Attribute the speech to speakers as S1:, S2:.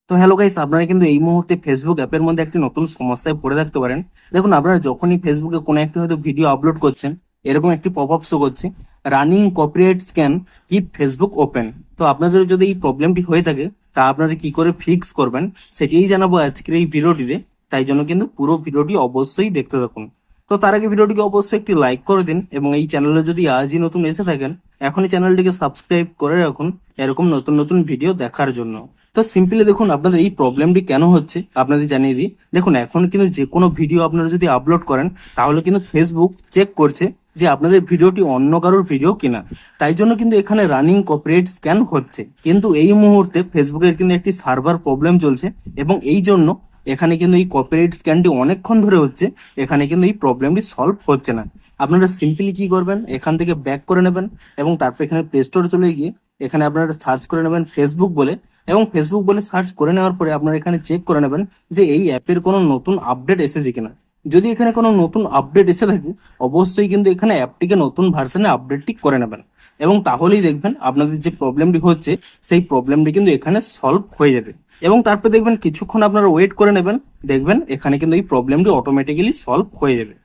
S1: তো hello guys, আপনারা কিন্তু এই মুহূর্তে ফেসবুক অ্যাপের মধ্যে একটি নতুন সমস্যায় পড়ে থাকতে পারেন। দেখুন, আপনারা যখনই ফেসবুকে কোনো একটি হয়তো ভিডিও আপলোড করছেন, এরকম একটি পপ আপ শো করছে, running copyright scan keep Facebook open. তো আপনাদের যদি এই প্রবলেমটি হয়ে থাকে, তা আপনারা কি করে ফিক্স করবেন সেটাই জানাবো আজকের এই ভিডিওটিতে। তাই জন্য কিন্তু পুরো ভিডিওটি অবশ্যই দেখতে থাকুন। তো তার আগে ভিডিওটিকে অবশ্যই একটি লাইক করে দিন, এবং এই চ্যানেলে যদি আজই নতুন এসে থাকেন, এখনই চ্যানেলটিকে সাবস্ক্রাইব করে রাখুন এরকম নতুন নতুন ভিডিও দেখার জন্য। তো সিম্পলি দেখুন, আপনাদের এই প্রবলেমটি কেন হচ্ছে আপনাদের জানিয়ে দিই। দেখুন, এখন কিন্তু যে কোনো ভিডিও আপনারা যদি আপলোড করেন, তাহলে কিন্তু ফেসবুক চেক করছে যে আপনাদের ভিডিওটি অন্য কারোর ভিডিও কিনা। তাই জন্য কিন্তু এখানে রানিং কপিরাইট স্ক্যান হচ্ছে, কিন্তু এই মুহূর্তে ফেসবুকের কিন্তু একটি সার্ভার প্রবলেম চলছে, এবং এই জন্য এখানে কিন্তু এই কপিরাইট স্ক্যানটি অনেকক্ষণ ধরে হচ্ছে। এখানে কিন্তু এই প্রবলেমটি সলভ হচ্ছে না। আপনারা সিম্পলি কি করবেন, এখান থেকে ব্যাক করে নেবেন, এবং তারপর এখানে প্লে স্টোরে চলে গিয়ে এখানে আপনারা সার্চ করে নেবেন ফেসবুক বলে, এবং ফেসবুক বলে সার্চ করে নেওয়ার পরে আপনারা এখানে চেক করে নেবেন যে এই অ্যাপের কোনো নতুন আপডেট এসেছে কিনা। যদি এখানে কোনো নতুন আপডেট এসে থাকে, অবশ্যই কিন্তু এখানে অ্যাপটিকে নতুন ভার্সনে আপডেটটি করে নেবেন, এবং তাহলেই দেখবেন আপনাদের যে প্রবলেমটি হচ্ছে সেই প্রবলেমটি কিন্তু এখানে সলভ হয়ে যাবে। এবং তারপর দেখবেন কিছুক্ষণ আপনারা ওয়েট করে নেবেন, দেখবেন এখানে কিন্তু এই প্রবলেমটি অটোমেটিক্যালি সলভ হয়ে যাবে।